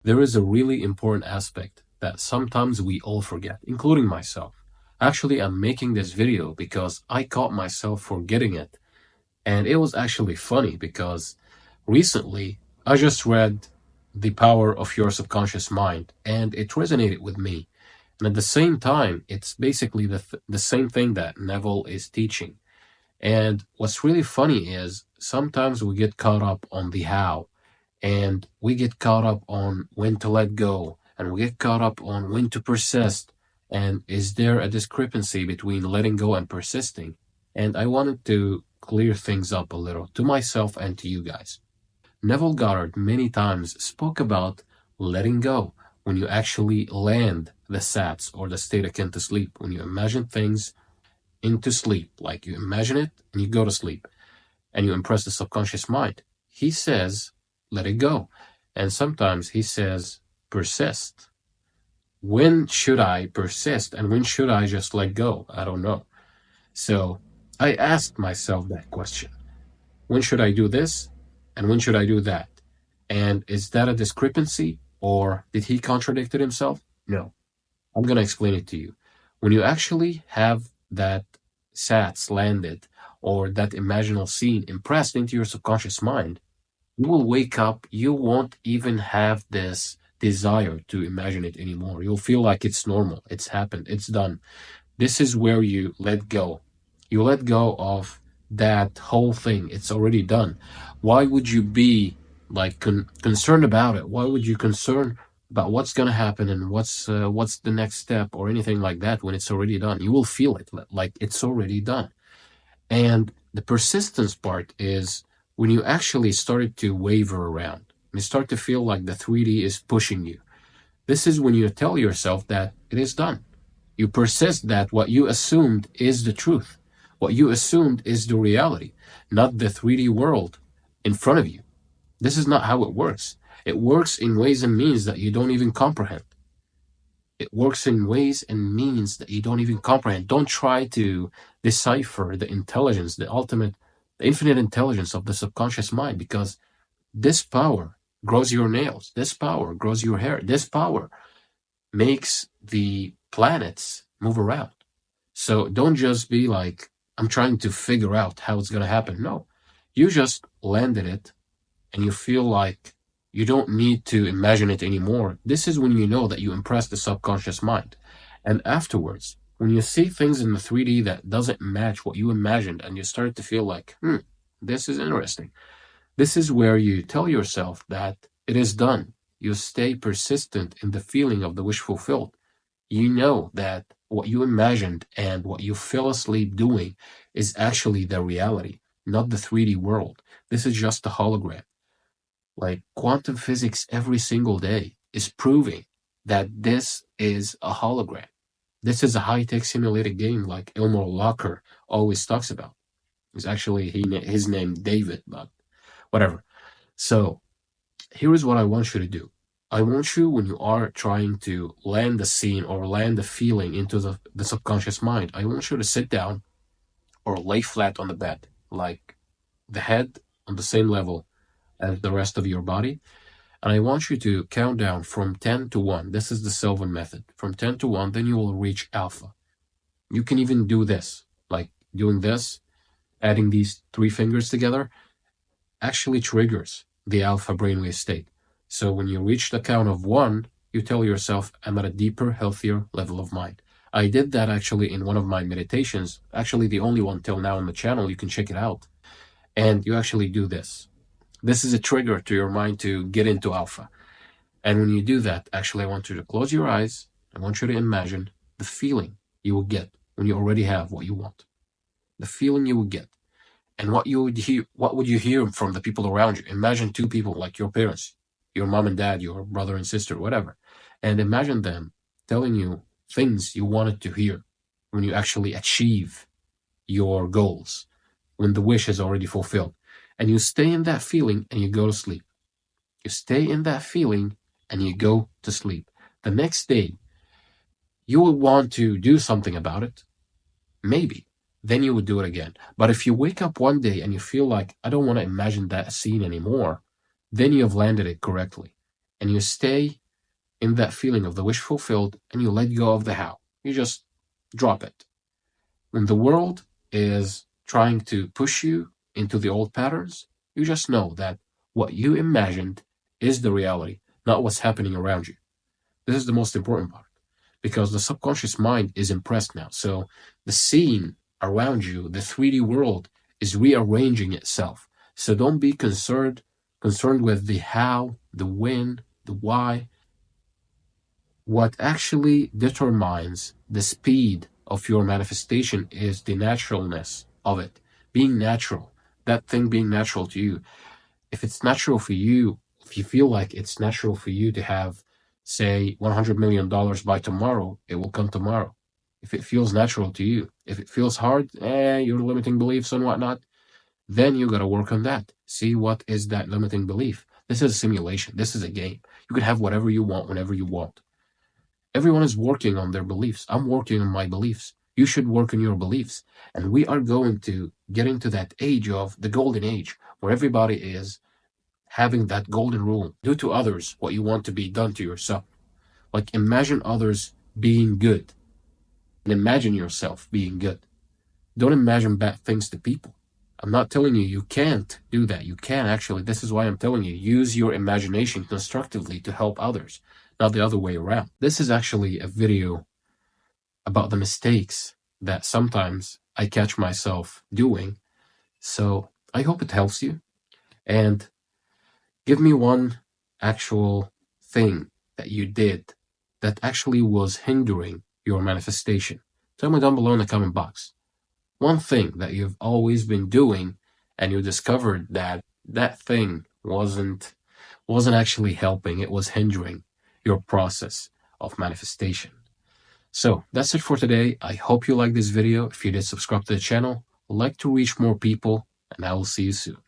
There is a really important aspect that sometimes we all forget, including myself. Actually, I'm making this video because I caught myself forgetting it. And it was actually funny because recently I just read The Power of Your Subconscious Mind and it resonated with me. And at the same time, it's basically the same thing that Neville is teaching. And what's really funny is sometimes we get caught up on the how, and we get caught up on when to let go, and we get caught up on when to persist. And is there a discrepancy between letting go and persisting? And I wanted to clear things up a little to myself and to you guys. Neville Goddard many times spoke about letting go when you actually land the sats or the state akin to sleep, when you imagine things into sleep, like you imagine it and you go to sleep and you impress the subconscious mind. He says, let it go. And sometimes he says, persist. When should I persist and when should I just let go? I don't know. So I asked myself that question. When should I do this and when should I do that? And is that a discrepancy or did he contradict himself? No. I'm going to explain it to you. When you actually have that sats landed or that imaginal scene impressed into your subconscious mind, you will wake up, you won't even have this desire to imagine it anymore. You'll feel like it's normal, it's happened, it's done. This is where you let go. You let go of that whole thing. It's already done. Why would you be like concerned about it? Why would you concern about what's going to happen and what's the next step or anything like that when it's already done? You will feel it like it's already done. And the persistence part is when you actually started to waver around. You start to feel like the 3D is pushing you. This is when you tell yourself that it is done. You persist that what you assumed is the truth. What you assumed is the reality, not the 3D world in front of you. This is not how it works. It works in ways and means that you don't even comprehend. It works in ways and means that you don't even comprehend. Don't try to decipher the intelligence, the ultimate, the infinite intelligence of the subconscious mind, because this power grows your nails. This power grows your hair. This power makes the planets move around. So don't just be like, I'm trying to figure out how it's going to happen. No, you just landed it and you feel like you don't need to imagine it anymore. This is when you know that you impressed the subconscious mind. And afterwards, when you see things in the 3D that doesn't match what you imagined and you start to feel like, this is interesting. This is where you tell yourself that it is done. You stay persistent in the feeling of the wish fulfilled. You know that what you imagined and what you fell asleep doing is actually the reality, not the 3D world. This is just a hologram. Like quantum physics every single day is proving that this is a hologram. This is a high-tech simulated game like Elmore Locker always talks about. It's actually his name David, but whatever. So here is what I want you to do. I want you, when you are trying to land the scene or land the feeling into the subconscious mind, I want you to sit down or lay flat on the bed, like the head on the same level as the rest of your body. And I want you to count down from 10 to 1. This is the Sylvan method. From 10 to 1, then you will reach alpha. You can even do this, like doing this, adding these 3 fingers together, actually triggers the alpha brainwave state. So when you reach the count of 1, you tell yourself, I'm at a deeper, healthier level of mind. I did that actually in one of my meditations, actually the only one till now on the channel. You can check it out. And you actually do this. This is a trigger to your mind to get into alpha. And when you do that, actually, I want you to close your eyes. I want you to imagine the feeling you will get when you already have what you want. The feeling you will get. And what you would hear, what would you hear from the people around you? Imagine 2 people, like your parents, your mom and dad, your brother and sister, whatever. And imagine them telling you things you wanted to hear when you actually achieve your goals, when the wish is already fulfilled. And you stay in that feeling and you go to sleep. You stay in that feeling and you go to sleep. The next day, you will want to do something about it. Maybe. Then you would do it again. But if you wake up one day and you feel like, I don't want to imagine that scene anymore, then you have landed it correctly. and you stay in that feeling of the wish fulfilled and you let go of the how. You just drop it. When the world is trying to push you into the old patterns, you just know that what you imagined is the reality, not what's happening around you. This is the most important part because the subconscious mind is impressed now. So the scene around you, the 3D world, is rearranging itself. So don't be concerned with the how, the when, the why. What actually determines the speed of your manifestation is the naturalness of it. Being natural, that thing being natural to you. If it's natural for you, if you feel like it's natural for you to have, say, $100 million by tomorrow, it will come tomorrow. If it feels natural to you, if it feels hard, your limiting beliefs and whatnot, then you gotta work on that. See what is that limiting belief. This is a simulation. This is a game. You can have whatever you want whenever you want. Everyone is working on their beliefs. I'm working on my beliefs. You should work on your beliefs. And we are going to get into that age of the golden age where everybody is having that golden rule. Do to others what you want to be done to yourself. Like imagine others being good and imagine yourself being good. Don't imagine bad things to people. I'm not telling you you can't do that. You can actually. This is why I'm telling you, use your imagination constructively to help others, not the other way around. This is actually a video about the mistakes that sometimes I catch myself doing. So I hope it helps you. And give me one actual thing that you did that actually was hindering your manifestation. Tell me down below in the comment box. One thing that you've always been doing and you discovered that that thing wasn't actually helping, it was hindering your process of manifestation. So that's it for today. I hope you liked this video. If you did, subscribe to the channel. I'd like to reach more people, and I will see you soon.